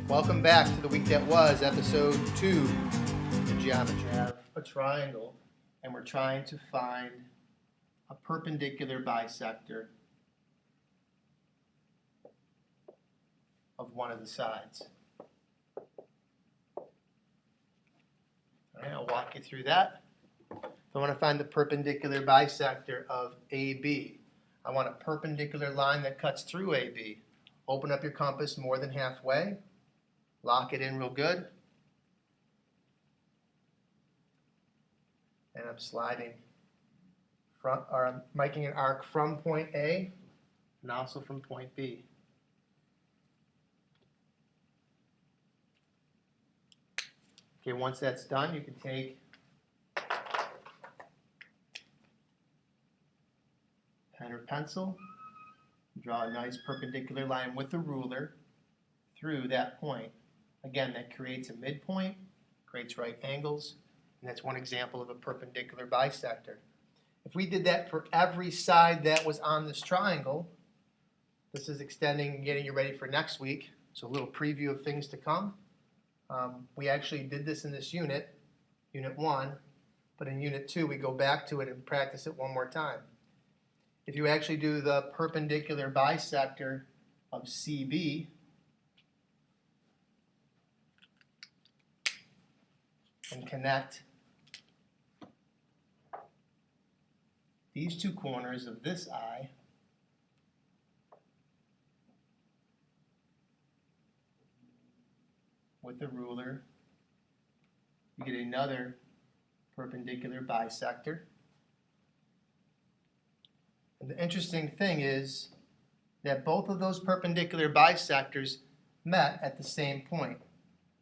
Welcome back to the week that was, episode 2 of geometry. We have a triangle, and we're trying to find a perpendicular bisector of one of the sides. All right, I'll walk you through that. I want to find the perpendicular bisector of AB. I want a perpendicular line that cuts through AB. Open up your compass more than halfway. Lock it in real good. And I'm sliding I'm making an arc from point A and also from point B. Okay, once that's done, you can take pen or pencil, draw a nice perpendicular line with the ruler through that point. Again, that creates a midpoint, creates right angles, and that's one example of a perpendicular bisector. If we did that for every side that was on this triangle, this is extending and getting you ready for next week, so a little preview of things to come. We actually did this in this unit, Unit 1, but in Unit 2 we go back to it and practice it one more time. If you actually do the perpendicular bisector of CB, and connect these two corners of this eye with the ruler, you get another perpendicular bisector. And the interesting thing is that both of those perpendicular bisectors met at the same point.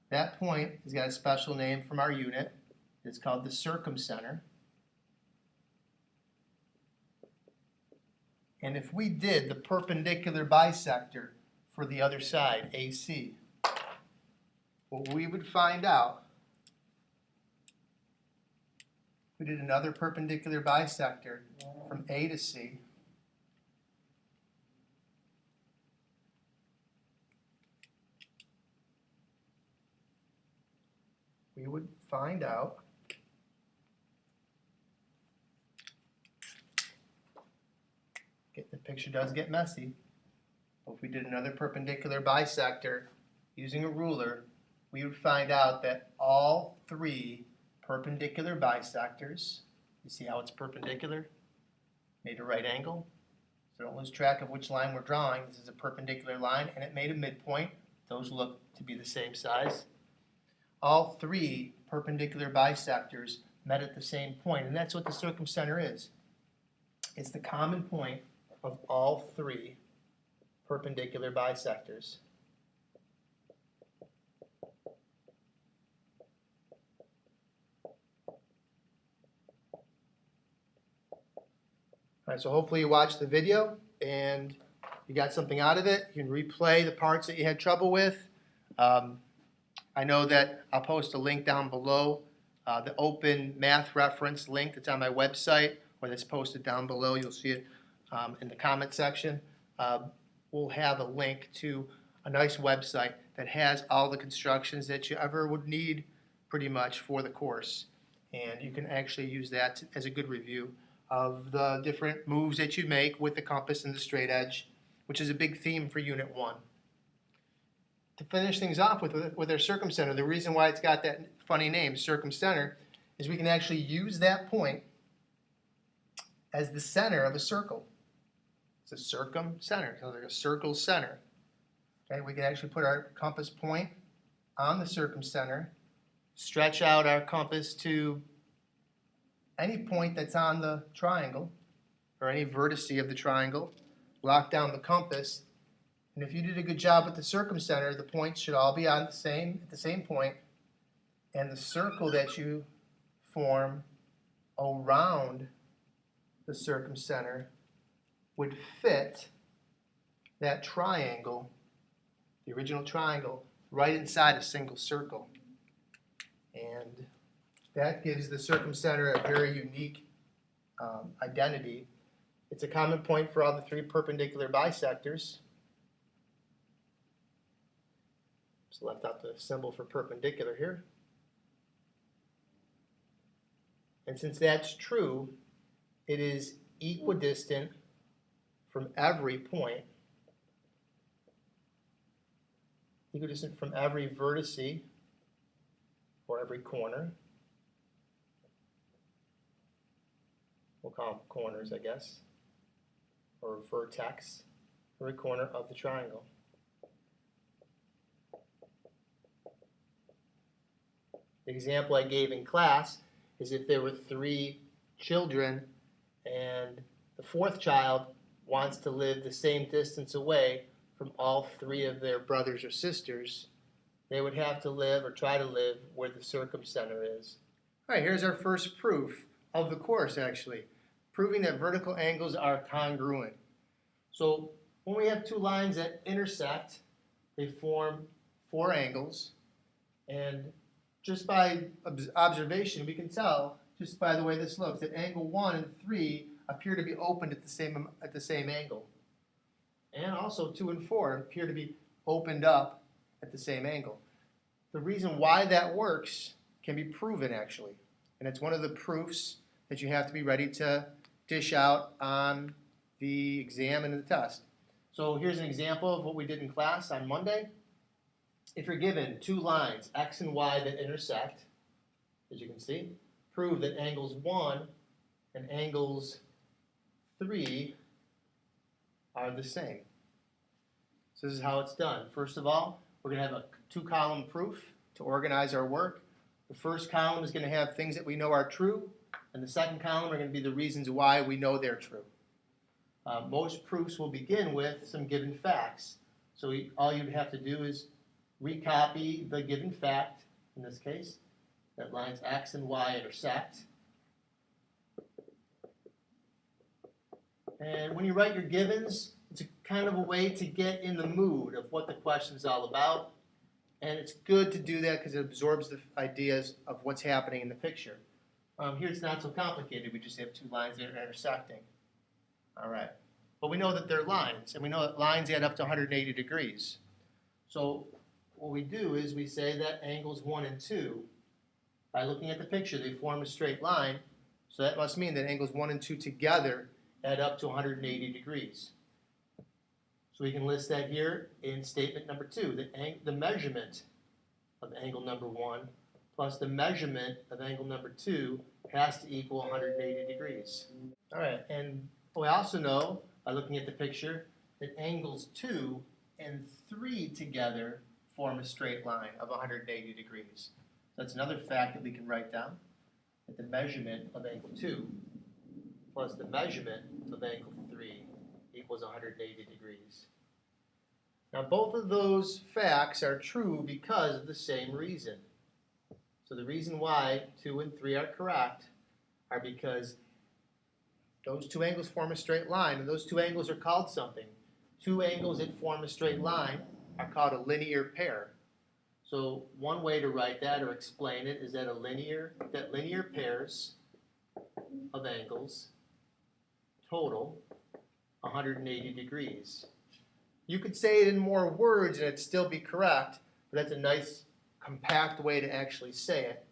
That point has got a special name from our unit. It's called the circumcenter. And if we did the perpendicular bisector for the other side, AC, what we would find out, we did another perpendicular bisector from A to C, we would find out the picture does get messy, but if we did another perpendicular bisector using a ruler, we would find out that all three perpendicular bisectors, you see how it's perpendicular, made a right angle, so don't lose track of which line we're drawing. This is a perpendicular line and it made a midpoint. Those look to be the same size. All three perpendicular bisectors met at the same point, and that's what the circumcenter is. It's the common point of all three perpendicular bisectors. All right, so hopefully you watched the video and you got something out of it. You can replay the parts that you had trouble with. I know that I'll post a link down below, the open math reference link that's on my website, or that's posted down below. You'll see it in the comment section. We'll have a link to a nice website that has all the constructions that you ever would need pretty much for the course. And you can actually use that as a good review of the different moves that you make with the compass and the straight edge, which is a big theme for Unit 1. To finish things off with our circumcenter, the reason why it's got that funny name, circumcenter, is we can actually use that point as the center of a circle. It's a circumcenter, so like a circle center. Okay, we can actually put our compass point on the circumcenter, stretch out our compass to any point that's on the triangle, or any vertice of the triangle, lock down the compass, and if you did a good job with the circumcenter, the points should all be on at the same point, and the circle that you form around the circumcenter would fit that triangle, the original triangle, right inside a single circle. And that gives the circumcenter a very unique identity. It's a common point for all the three perpendicular bisectors. Just left out the symbol for perpendicular here. And since that's true, it is equidistant from every point, equidistant from every vertice or every corner. We'll call them corners, I guess, or vertex, every corner of the triangle. The example I gave in class is if there were 3 children and the 4th child wants to live the same distance away from all 3 of their brothers or sisters, they would have to live or try to live where the circumcenter is. All right, here's our first proof of the course, actually, proving that vertical angles are congruent. So when we have 2 lines that intersect, they form 4 angles, and just by observation, we can tell, just by the way this looks, that angle 1 and 3 appear to be opened at the same angle. And also 2 and 4 appear to be opened up at the same angle. The reason why that works can be proven, actually. And it's one of the proofs that you have to be ready to dish out on the exam and the test. So here's an example of what we did in class on Monday. If you're given 2 lines, x and y, that intersect, as you can see, prove that angles 1 and angles 3 are the same. So this is how it's done. First of all, we're going to have a 2-column proof to organize our work. The first column is going to have things that we know are true, and the second column are going to be the reasons why we know they're true. Most proofs will begin with some given facts. So all you'd have to do is recopy the given fact, in this case, that lines x and y intersect. And when you write your givens, it's a kind of a way to get in the mood of what the question is all about. And it's good to do that because it absorbs the ideas of what's happening in the picture. Here it's not so complicated. We just have 2 lines that are intersecting. All right. But we know that they're lines, and we know that lines add up to 180 degrees. So what we do is we say that angles 1 and 2, by looking at the picture, they form a straight line. So that must mean that angles 1 and 2 together add up to 180 degrees. So we can list that here in statement number 2. The measurement of angle number 1 plus the measurement of angle number 2 has to equal 180 degrees. All right, and we also know, by looking at the picture, that angles 2 and 3 together form a straight line of 180 degrees. So that's another fact that we can write down, that the measurement of angle 2 plus the measurement of angle 3 equals 180 degrees. Now both of those facts are true because of the same reason. So the reason why 2 and 3 are correct are because those 2 angles form a straight line, and those 2 angles are called something. 2 angles that form a straight line are called a linear pair. So one way to write that or explain it is that linear pairs of angles total 180 degrees. You could say it in more words and it'd still be correct, but that's a nice compact way to actually say it,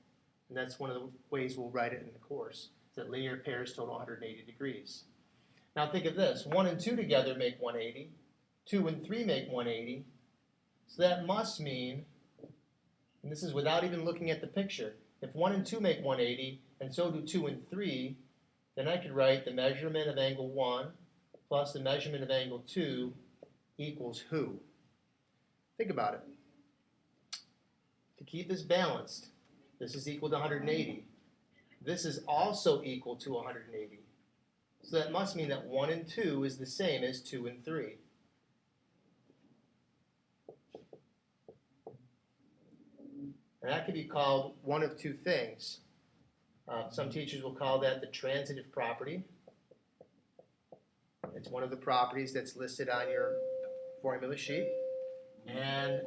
and that's one of the ways we'll write it in the course, that linear pairs total 180 degrees. Now think of this, 1 and 2 together make 180, 2 and 3 make 180, so that must mean, and this is without even looking at the picture, if 1 and 2 make 180, and so do 2 and 3, then I could write the measurement of angle 1 plus the measurement of angle 2 equals who? Think about it. To keep this balanced, this is equal to 180. This is also equal to 180. So that must mean that 1 and 2 is the same as 2 and 3. And that could be called one of 2 things. Some teachers will call that the transitive property. It's one of the properties that's listed on your formula sheet. And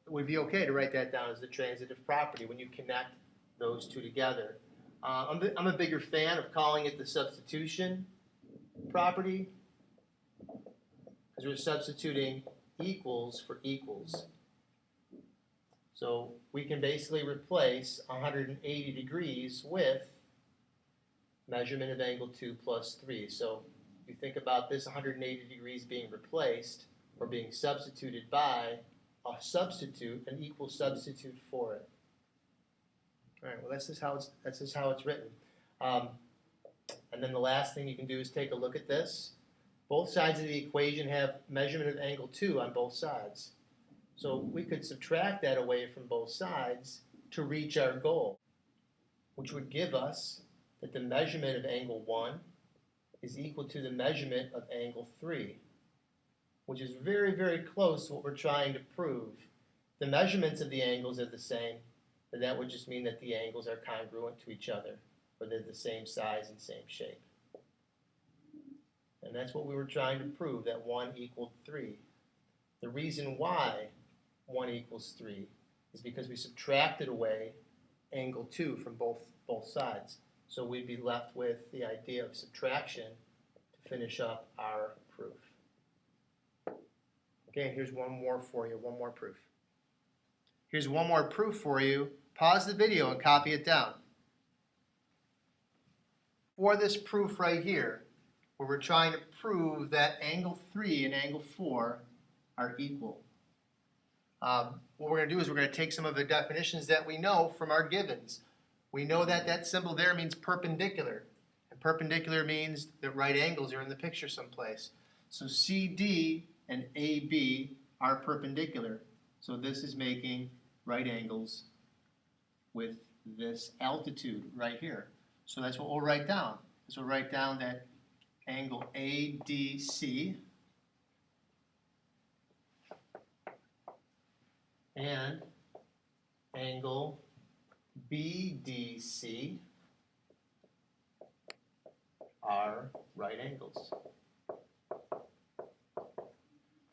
it would be okay to write that down as the transitive property when you connect those 2 together. I'm a bigger fan of calling it the substitution property because we're substituting equals for equals. So we can basically replace 180 degrees with measurement of angle 2 plus 3. So if you think about this 180 degrees being replaced or being substituted by a substitute, an equal substitute for it. All right, well that's just how it's written. And then the last thing you can do is take a look at this. Both sides of the equation have measurement of angle 2 on both sides. So we could subtract that away from both sides to reach our goal, which would give us that the measurement of angle 1 is equal to the measurement of angle 3, which is very, very close to what we're trying to prove. The measurements of the angles are the same, but that would just mean that the angles are congruent to each other, or they're the same size and same shape. And that's what we were trying to prove, that 1 equaled 3. The reason why 1 equals 3 is because we subtracted away angle 2 from both sides. So we'd be left with the idea of subtraction to finish up our proof. Okay, and here's one more for you, one more proof. Here's one more proof for you. Pause the video and copy it down. For this proof right here, where we're trying to prove that angle 3 and angle 4 are equal. What we're going to do is we're going to take some of the definitions that we know from our givens. We know that that symbol there means perpendicular. And perpendicular means that right angles are in the picture someplace. So CD and AB are perpendicular. So this is making right angles with this altitude right here. So that's what we'll write down. So we'll write down that angle ADC and angle BDC are right angles.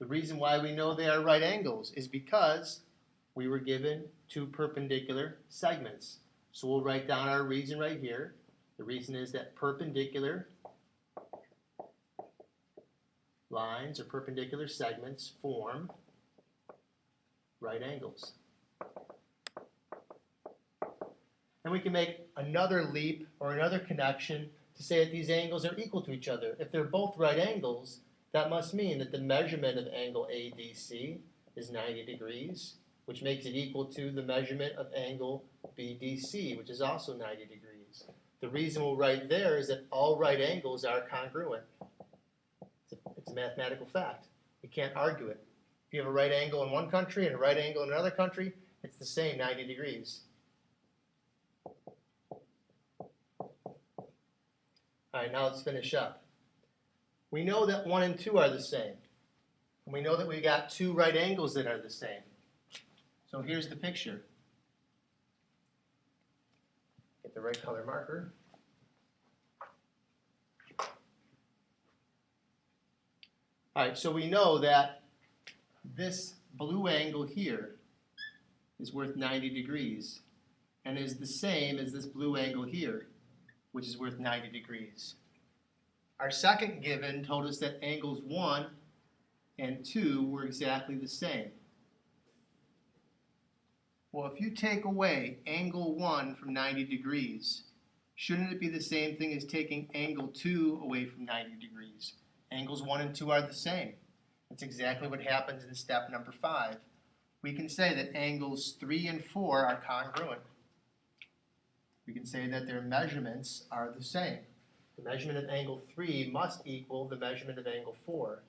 The reason why we know they are right angles is because we were given two perpendicular segments. So we'll write down our reason right here. The reason is that perpendicular lines or perpendicular segments form right angles. And we can make another leap or another connection to say that these angles are equal to each other. If they're both right angles, that must mean that the measurement of angle ADC is 90 degrees, which makes it equal to the measurement of angle BDC, which is also 90 degrees. The reason we'll write there is that all right angles are congruent. It's a mathematical fact. We can't argue it. If you have a right angle in one country and a right angle in another country, it's the same 90 degrees. All right, now let's finish up. We know that 1 and 2 are the same. And we know that we got two right angles that are the same. So here's the picture. Get the right color marker. All right, so we know that this blue angle here is worth 90 degrees and is the same as this blue angle here, which is worth 90 degrees. Our second given told us that angles 1 and 2 were exactly the same. Well, if you take away angle 1 from 90 degrees, shouldn't it be the same thing as taking angle 2 away from 90 degrees? Angles 1 and 2 are the same. That's exactly what happens in step number 5. We can say that angles 3 and 4 are congruent. We can say that their measurements are the same. The measurement of angle 3 must equal the measurement of angle 4.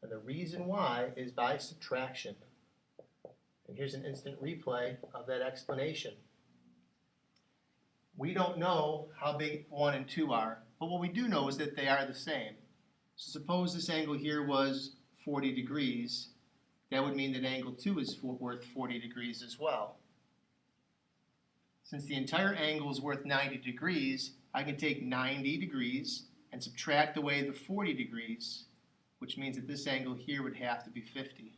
And the reason why is by subtraction. And here's an instant replay of that explanation. We don't know how big 1 and 2 are, but what we do know is that they are the same. So suppose this angle here was 40 degrees. That would mean that angle 2 is worth 40 degrees as well. Since the entire angle is worth 90 degrees, I can take 90 degrees and subtract away the 40 degrees, which means that this angle here would have to be 50.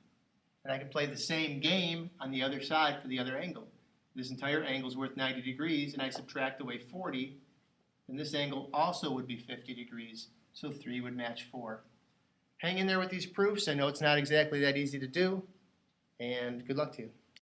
And I can play the same game on the other side for the other angle. This entire angle is worth 90 degrees, and I subtract away 40, then this angle also would be 50 degrees, so 3 would match 4. Hang in there with these proofs. I know it's not exactly that easy to do, and good luck to you.